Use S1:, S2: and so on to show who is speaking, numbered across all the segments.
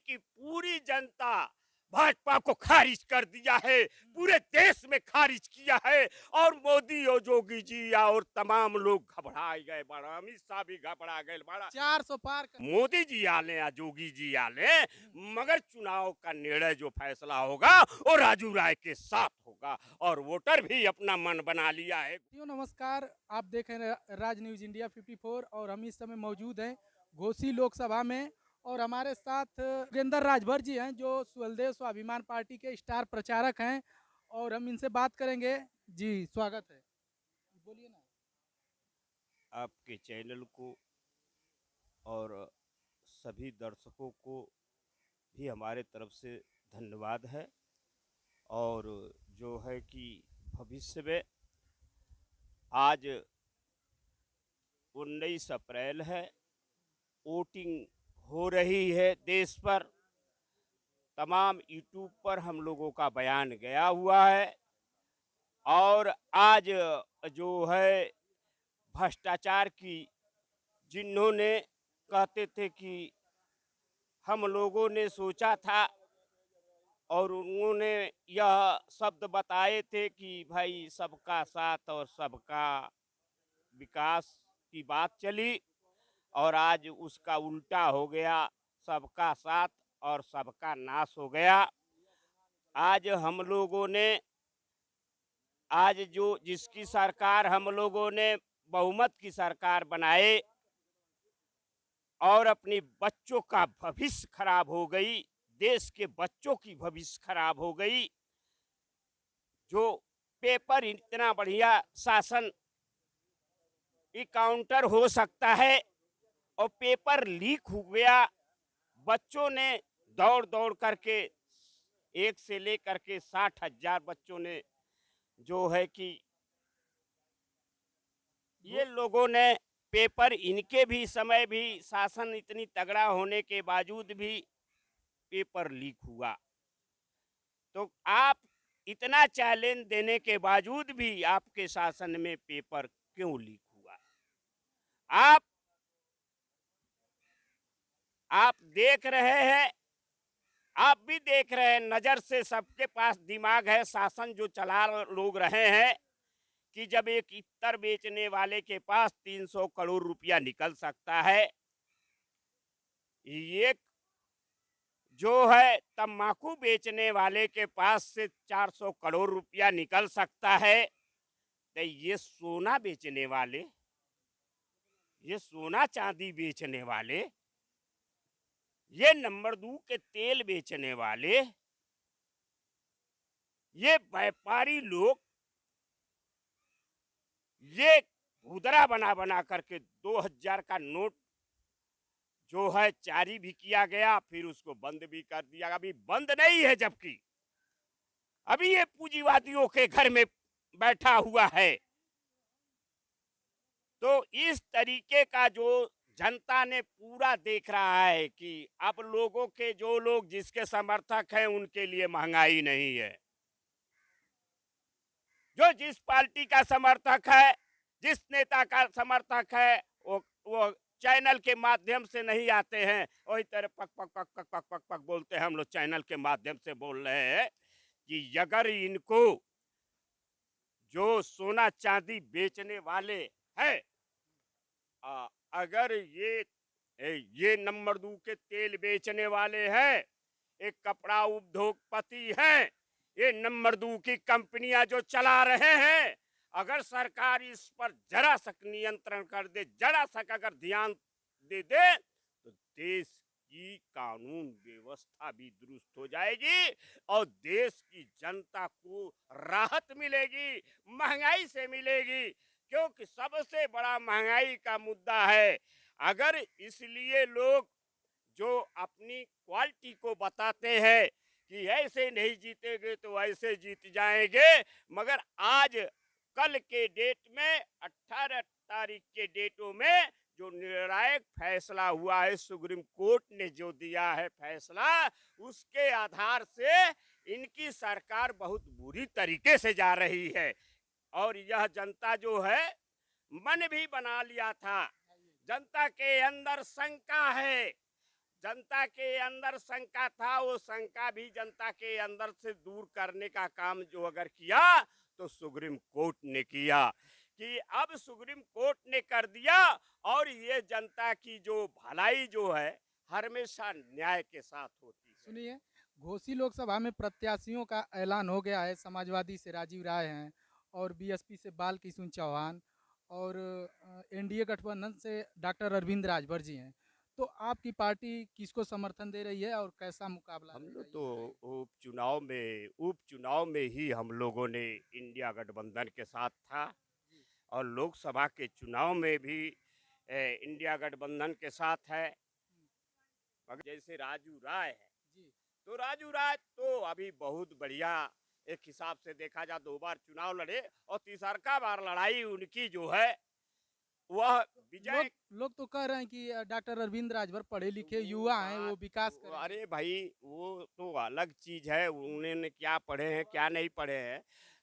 S1: की पूरी जनता भाजपा को खारिज कर दिया है, पूरे देश में खारिज किया है। और मोदी और योगी जी और तमाम लोग घबरा गए बड़ा, अमित शाह भी घबरा गए बड़ा।
S2: 400 पार कर।
S1: मोदी जी आले या योगी जी आले, मगर चुनाव का निर्णय जो फैसला होगा वो राजू राय के साथ होगा और वोटर भी अपना मन बना लिया है।
S2: नमस्कार, आप देख रहे हैं राज न्यूज इंडिया 54 और हम इस समय मौजूद हैं घोसी लोकसभा में और हमारे साथ वीरेंद्र राजभर जी हैं जो स्वलदेव स्वाभिमान पार्टी के स्टार प्रचारक हैं और हम इनसे बात करेंगे। जी स्वागत है, बोलिए ना।
S1: आपके चैनल को और सभी दर्शकों को भी हमारे तरफ से धन्यवाद है। और जो है कि भविष्य में आज 19 अप्रैल है, वोटिंग हो रही है देश पर। तमाम यूट्यूब पर हम लोगों का बयान गया हुआ है और आज जो है भ्रष्टाचार की, जिन्होंने कहते थे कि हम लोगों ने सोचा था और उन्होंने यह शब्द बताए थे कि भाई सबका साथ और सबका विकास की बात चली और आज उसका उल्टा हो गया, सबका साथ और सबका नाश हो गया। आज हम लोगों ने, आज जो जिसकी सरकार हम लोगों ने बहुमत की सरकार बनाए और अपनी बच्चों का भविष्य खराब हो गई, देश के बच्चों की भविष्य खराब हो गई। जो पेपर इतना बढ़िया शासन काउंटर हो सकता है और पेपर लीक हो गया। बच्चों ने दौड़ दौड़ करके 1 से लेकर के 60,000 बच्चों ने जो है कि ये लोगों ने पेपर, इनके भी समय भी शासन इतनी तगड़ा होने के बावजूद भी पेपर लीक हुआ। तो आप इतना चैलेंज देने के बावजूद भी आपके शासन में पेपर क्यों लीक हुआ? आप देख रहे हैं, आप भी देख रहे हैं, नजर से सबके पास दिमाग है, शासन जो चला लोग रहे हैं कि जब एक इत्र बेचने वाले के पास 300 करोड़ रुपया निकल सकता है, एक जो है तम्बाकू बेचने वाले के पास से 400 करोड़ रुपया निकल सकता है, तो ये सोना बेचने वाले, ये सोना चांदी बेचने वाले, ये नंबर 2 के तेल बेचने वाले, ये व्यापारी लोग, ये खुदरा बना बना करके 2000 का नोट जो है जारी भी किया गया, फिर उसको बंद भी कर दिया। अभी बंद नहीं है, जबकि अभी ये पूंजीवादियों के घर में बैठा हुआ है। तो इस तरीके का जो जनता ने पूरा देख रहा है कि अब लोगों के, जो लोग जिसके समर्थक हैं उनके लिए महंगाई नहीं है, जो जिस पार्टी का समर्थक है, जिस नेता का समर्थक है, वो चैनल के माध्यम से नहीं आते हैं, वही तरह पक पक पक पक पक पक पक बोलते हैं। हम लोग चैनल के माध्यम से बोल रहे हैं कि अगर इनको, जो सोना चांदी बेचने वाले हैं, अगर ये नंबर 2 के तेल बेचने वाले हैं, एक कपड़ा उद्योगपति हैं, ये नंबर 2 की कंपनियां जो चला रहे हैं, अगर सरकार इस पर जरा सा नियंत्रण कर दे, जरा सा अगर ध्यान दे दे, तो देश की कानून व्यवस्था भी दुरुस्त हो जाएगी और देश की जनता को राहत मिलेगी, महंगाई से मिलेगी। क्योंकि सबसे बड़ा महंगाई का मुद्दा है। अगर इसलिए लोग जो अपनी क्वालिटी को बताते हैं कि ऐसे नहीं जीतेंगे तो ऐसे जीत जाएंगे, मगर आज कल के डेट में 18 तारीख के डेटों में जो निर्णायक फैसला हुआ है, सुप्रीम कोर्ट ने जो दिया है फैसला, उसके आधार से इनकी सरकार बहुत बुरी तरीके से जा रही है। और यह जनता जो है, मन भी बना लिया था, जनता के अंदर शंका है, जनता के अंदर शंका था, वो शंका भी जनता के अंदर से दूर करने का काम जो अगर किया तो सुप्रीम कोर्ट ने किया, कि अब सुप्रीम कोर्ट ने कर दिया। और ये जनता की जो भलाई जो है हमेशा न्याय के साथ होती है।
S2: सुनिए, घोसी लोकसभा में प्रत्याशियों का ऐलान हो गया है। समाजवादी से राजीव राय हैं और बीएसपी से बाल किशुन चौहान और एनडीए गठबंधन से डॉक्टर अरविंद राजभर जी हैं। तो आपकी पार्टी किसको समर्थन दे रही है और कैसा मुकाबला
S1: हम
S2: रहेगा
S1: लोग
S2: ये
S1: तो
S2: बताइए?
S1: उपचुनाव में ही हम लोगों ने इंडिया गठबंधन के साथ था,
S2: जी
S1: और लोकसभा के चुनाव में भी इंडिया गठबंधन के साथ है। मगर जैसे राजू राय है,
S2: जी
S1: तो राजू राय तो अभी बहुत बढ़िया, एक हिसाब से देखा जाए 2 बार चुनाव लड़े और तीसरा बार लड़ाई उनकी जो है वह
S2: लोग
S1: विजय।
S2: लोग तो कह रहे हैं कि डॉक्टर अरविंद राजभर पढ़े लिखे
S1: वो
S2: युवा हैं, वो
S1: बात
S2: विकास करेंगे।
S1: अरे भाई वो तो अलग चीज है, उन्होंने क्या पढ़े हैं क्या नहीं पढ़े हैं।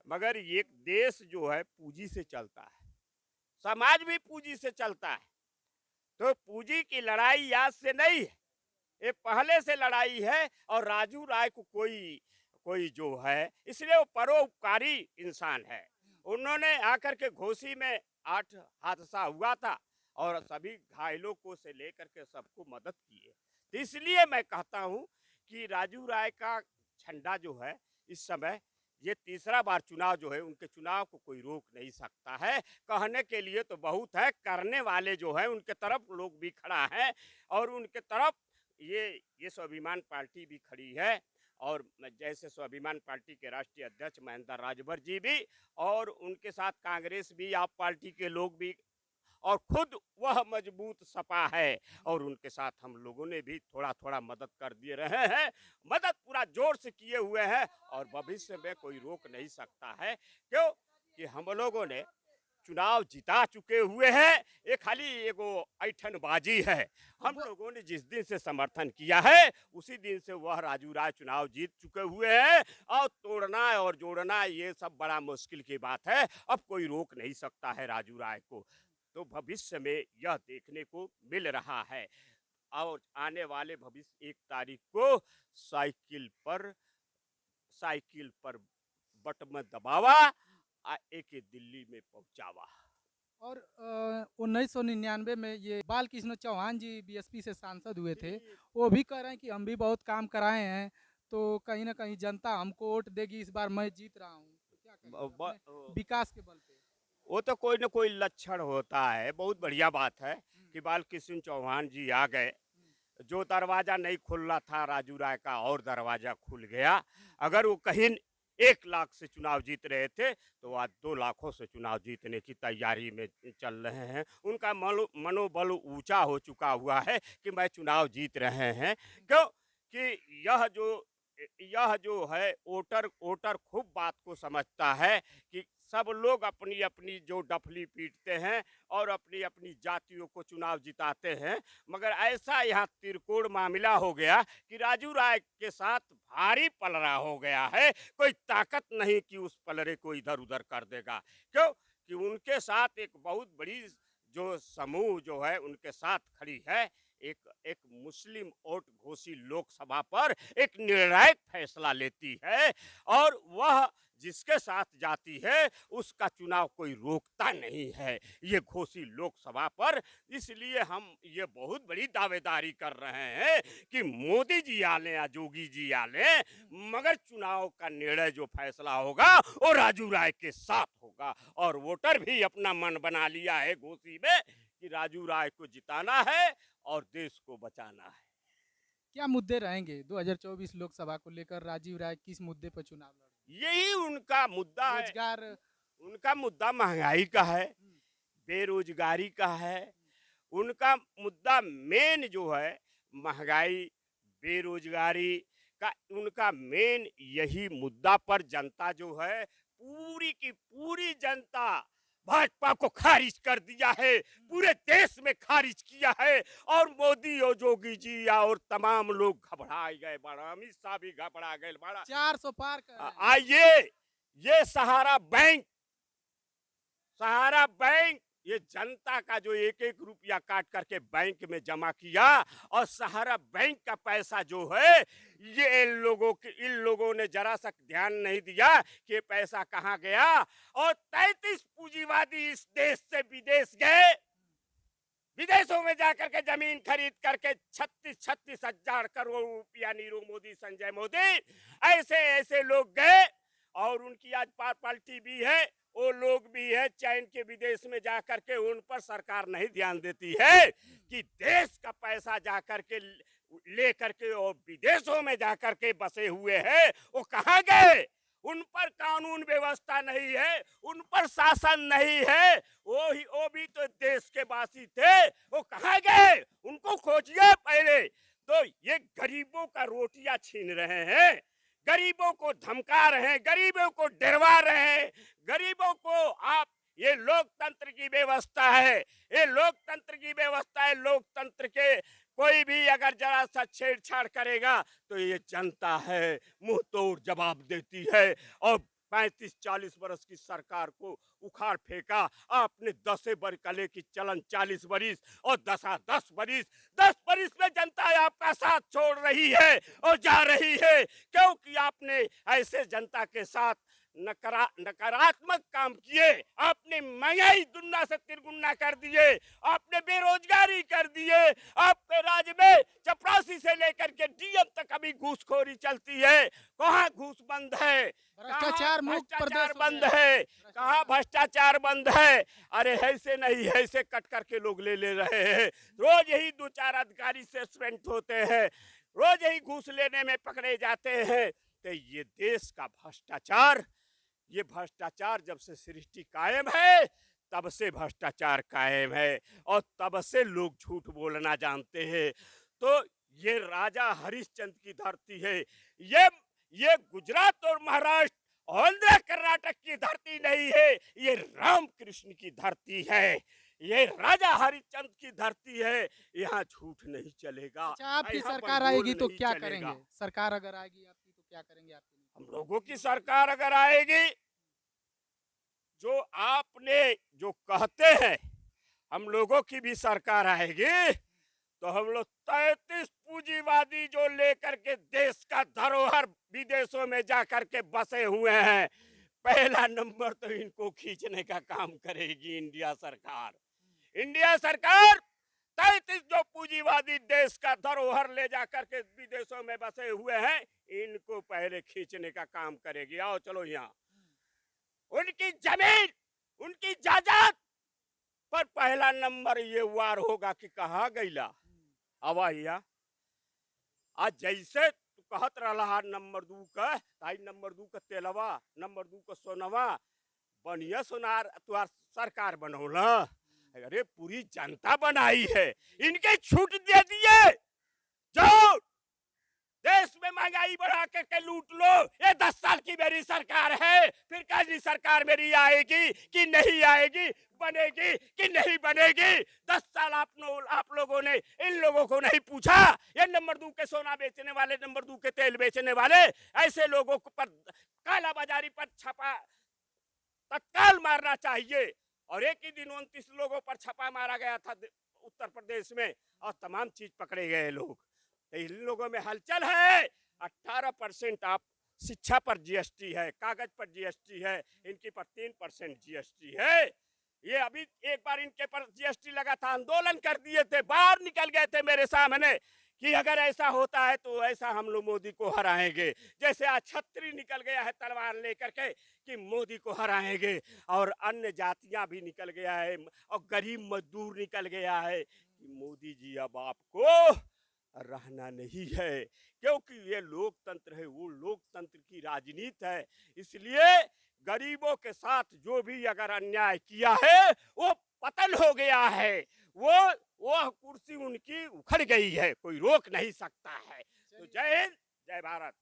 S1: मगर एक देश जो है पूंजी से चलता है, समाज भी पूंजी से चलता है। तो पूंजी की लड़ाई आज से नहीं है, ये पहले से लड़ाई है। और राजू राय को कोई कोई जो है, इसलिए वो परोपकारी इंसान है। उन्होंने आकर के घोसी में 8 हादसा हुआ था और सभी घायलों को से लेकर के सबको मदद की है। तो इसलिए मैं कहता हूं कि राजू राय का झंडा जो है इस समय, ये तीसरा बार चुनाव जो है, उनके चुनाव को कोई रोक नहीं सकता है। कहने के लिए तो बहुत है, करने वाले जो है उनके तरफ लोग भी खड़ा है, और उनके तरफ ये स्वाभिमान पार्टी भी खड़ी है। और जैसे स्वाभिमान पार्टी के राष्ट्रीय अध्यक्ष महेंद्र राजभर जी भी, और उनके साथ कांग्रेस भी, आप पार्टी के लोग भी, और खुद वह मजबूत सपा है, और उनके साथ हम लोगों ने भी थोड़ा थोड़ा मदद कर दिए रहे हैं। मदद पूरा जोर से किए हुए हैं, और भविष्य में कोई रोक नहीं सकता है। क्यों कि हम लोगों ने चुनाव जिता चुके हुए हैं, ये खाली एगो ऐठनबाजी है। हम
S2: वो
S1: लोगों ने जिस दिन से समर्थन किया है उसी दिन से वह राजू राय चुनाव जीत चुके हुए हैं, और तोड़ना और जोड़ना ये सब बड़ा मुश्किल की बात है। अब कोई रोक नहीं सकता है राजू राय को। तो भविष्य में यह देखने को मिल रहा है, और आने वाले भविष्य 1 तारीख को साइकिल पर साइकिल पर बटन दबावा, एक दिल्ली में पहुंचावा।
S2: और 1999 में ये बाल कृष्ण चौहान जी बीएसपी से सांसद हुए थे।
S1: जी,
S2: वो भी कह रहे हैं कि हम भी बहुत काम कराए हैं, तो कहीं ना कहीं जनता हमको वोट देगी, इस बार मैं जीत रहा हूँ। तो क्या कहेंगे अपने विकास के बल पे?
S1: वो तो कोई ना कोई लक्षण होता है। बहुत बढ़िया बात है
S2: हम्म,
S1: कि बाल कृष्ण चौहान जी आ गए।
S2: हम्म,
S1: जो दरवाजा नहीं खुल रहा था राजू राय का, और दरवाजा खुल गया।
S2: हम्म,
S1: अगर वो कहीं 1 लाख से चुनाव जीत रहे थे, तो आज 2 लाखों से चुनाव जीतने की तैयारी में चल रहे हैं। उनका मनोबल ऊंचा हो चुका हुआ है कि मैं चुनाव जीत रहे हैं। क्यों कि यह जो है वोटर वोटर खूब बात को समझता है, कि सब लोग अपनी अपनी जो डफली पीटते हैं और अपनी अपनी जातियों को चुनाव जिताते हैं। मगर ऐसा यहाँ त्रिकोण मामला हो गया कि राजू राय के साथ भारी पलड़ा हो गया है। कोई ताकत नहीं कि उस पलड़े को इधर उधर कर देगा। क्यों कि उनके साथ एक बहुत बड़ी जो समूह जो है उनके साथ खड़ी है। एक एक मुस्लिम वोट घोषी लोकसभा पर एक निर्णायक फैसला लेती है, और वह जिसके साथ जाती है उसका चुनाव कोई रोकता नहीं है, ये घोषी लोकसभा पर। इसलिए हम ये बहुत बड़ी दावेदारी कर रहे हैं कि मोदी जी आ लें या जोगी जी आ लें, मगर चुनाव का निर्णय जो फैसला होगा वो राजू राय के साथ होगा। और वोटर भी अपना मन बना लिया है घोषी में कि राजू राय को जिताना है और देश को बचाना है।
S2: क्या मुद्दे रहेंगे 2024 लोकसभा को लेकर? राजीव राय किस मुद्दे पर चुनाव लड़ेंगे?
S1: यही उनका मुद्दा है।
S2: रोजगार?
S1: उनका मुद्दा महंगाई का है,
S2: हम्म,
S1: बेरोजगारी का है। उनका मुद्दा मेन जो है महंगाई, बेरोजगारी का, उनका मेन यही मुद्दा पर जनता जो है, पूरी की पूरी जनता भाजपा को खारिज कर दिया है, पूरे देश में खारिज किया है। और मोदी और जोगी जी और तमाम लोग घबरा गए बड़ा, अमित शाह भी घबरा गए बड़ा।
S2: 400 पार कर रहे हैं।
S1: आइए, ये सहारा बैंक ये जनता का जो एक एक रुपया काट करके बैंक में जमा किया और सारा बैंक का पैसा जो है ये इन लोगों ने जरा सा ध्यान नहीं दिया कि ये पैसा कहाँ गया। और 33 पूंजीवादी इस देश से विदेश गए, विदेशों में जाकर के जमीन खरीद करके 36 हजार करोड़ रुपया नीरव मोदी, संजय मोदी, ऐसे ऐसे लोग गए। और उनकी आज पार्टी भी है, वो लोग भी है चैन के विदेश में जाकर के, उन पर सरकार नहीं ध्यान देती है कि देश का पैसा जाकर के ले करके और विदेशों में जाकर के बसे हुए हैं, वो कहाँ गए? उन पर कानून व्यवस्था नहीं है, उन पर शासन नहीं है। वो भी तो देश के वासी थे, वो कहाँ गए? उनको खोजिए पहले। तो ये गरीबों का रोटियां छीन रहे हैं, गरीबों को धमका रहे हैं, गरीबों को डरवा रहे हैं, गरीबों को आप, ये लोकतंत्र की व्यवस्था है, ये लोकतंत्र की व्यवस्था है। लोकतंत्र के कोई भी अगर जरा सा छेड़छाड़ करेगा तो ये जनता है मुंह तोड़ जवाब देती है। और 35-40 वर्ष की सरकार को उखाड़ फेंका आपने। 10 बरकले की चलन 40 बरिस और 10 बरिस, 10 बरिस में जनता आपका साथ छोड़ रही है और जा रही है, क्योंकि आपने ऐसे जनता के साथ नकारात्मक काम किए। आपने महंगाई दुगना से तिरगुना कर दिए, आपने बेरोजगारी कर दिए, आपके राज्य में चपरासी से लेकर के डीएम तक अभी घूसखोरी चलती है। कहाँ घूस बंद है?
S2: भ्रष्टाचार मुक्त
S1: भ्रष्टाचार
S2: प्रदेश हो
S1: बंद
S2: गया।
S1: है? कहाँ भ्रष्टाचार बंद है? अरे ऐसे नहीं, ऐसे कट करके लोग ले रहे हैं। रोज यही 2-4 अधिकारी सस्पेंड होते हैं, रोज यही घूस लेने में पकड़े जाते हैं। तो ये देश का भ्रष्टाचार, ये भ्रष्टाचार जब से सृष्टि कायम है तब से भ्रष्टाचार कायम है, और तब से लोग झूठ बोलना जानते हैं। तो ये राजा हरिश्चंद्र की धरती है, ये गुजरात और महाराष्ट्र आंध्र कर्नाटक की धरती नहीं है, ये रामकृष्ण की धरती है, ये राजा हरिश्चंद्र की धरती है। यहाँ झूठ नहीं चलेगा।
S2: अच्छा, आपकी
S1: यहाँ पर
S2: सरकार
S1: बोल
S2: आएगी तो
S1: नहीं
S2: क्या
S1: चलेगा।
S2: करेंगे? सरकार अगर आएगी आपकी तो क्या करेंगे आपके लिए?
S1: हम लोगों की सरकार अगर आएगी, जो आपने जो कहते हैं हम लोगों की भी सरकार आएगी, तो हम लोग 33 पूंजीवादी जो लेकर के देश का धरोहर विदेशों में जाकर के बसे हुए हैं, पहला नंबर तो इनको खींचने का काम करेगी इंडिया सरकार। इंडिया सरकार 33 जो पूंजीवादी देश का धरोहर ले जाकर के विदेशों में बसे हुए हैं, इनको पहले खींचने का काम करेगी। आओ चलो यहाँ, उनकी जमीन, उनकी जायदाद पर पहला नंबर ये वार होगा कि कहाँ गईला आवा हिया। आज जैसे तू कहत रहा नंबर 2 का, ताई नंबर 2 का तेलवा, नंबर 2 का सोनवा, बढ़िया सोनार तुहार सरकार बनौला। अरे पूरी जनता बनाई है, इनके छूट दे दिए। जो देश में महंगाई बढ़ा करके लूट लो, ये 10 साल की मेरी सरकार है, फिर कल सरकार मेरी आएगी कि नहीं आएगी, बनेगी कि नहीं बनेगी? 10 साल आप लोगों ने इन लोगों को नहीं पूछा। ये नंबर 2 के सोना बेचने वाले, नंबर 2 के तेल बेचने वाले, ऐसे लोगों पर काला बाजारी पर छापा तत्काल मारना चाहिए। और एक ही दिन 29 लोगों पर छापा मारा गया था उत्तर प्रदेश में, और तमाम चीज पकड़े गए लोग। तो इन लोगों में हलचल है। 18% आप शिक्षा पर जीएसटी है, कागज पर जीएसटी है, इनकी पर 3% जीएसटी है। ये अभी एक बार इनके पर जीएसटी लगा था, आंदोलन कर दिए थे, बाहर निकल गए थे मेरे सामने कि अगर ऐसा होता है तो ऐसा हम लोग मोदी को हराएंगे। जैसे आज छत्री निकल गया है तलवार लेकर के कि मोदी को हराएंगे, और अन्य जातियां भी निकल गया है, और गरीब मजदूर निकल गया है कि मोदी जी अब आपको रहना नहीं है। क्योंकि ये लोकतंत्र है, वो लोकतंत्र की राजनीति है। इसलिए गरीबों के साथ जो भी अगर अन्याय किया है वो पतन हो गया है, वो कुर्सी उनकी उखड़ गई है, कोई रोक नहीं सकता है। तो जय हिंद, जय भारत।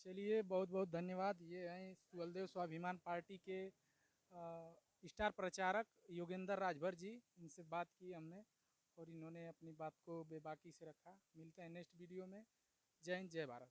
S2: चलिए, बहुत बहुत धन्यवाद। ये हैं सुहलदेव स्वाभिमान पार्टी के स्टार प्रचारक योगेंद्र राजभर जी। इनसे बात की हमने और इन्होंने अपनी बात को बेबाकी से रखा। मिलते हैं नेक्स्ट वीडियो में। जय हिंद, जय भारत।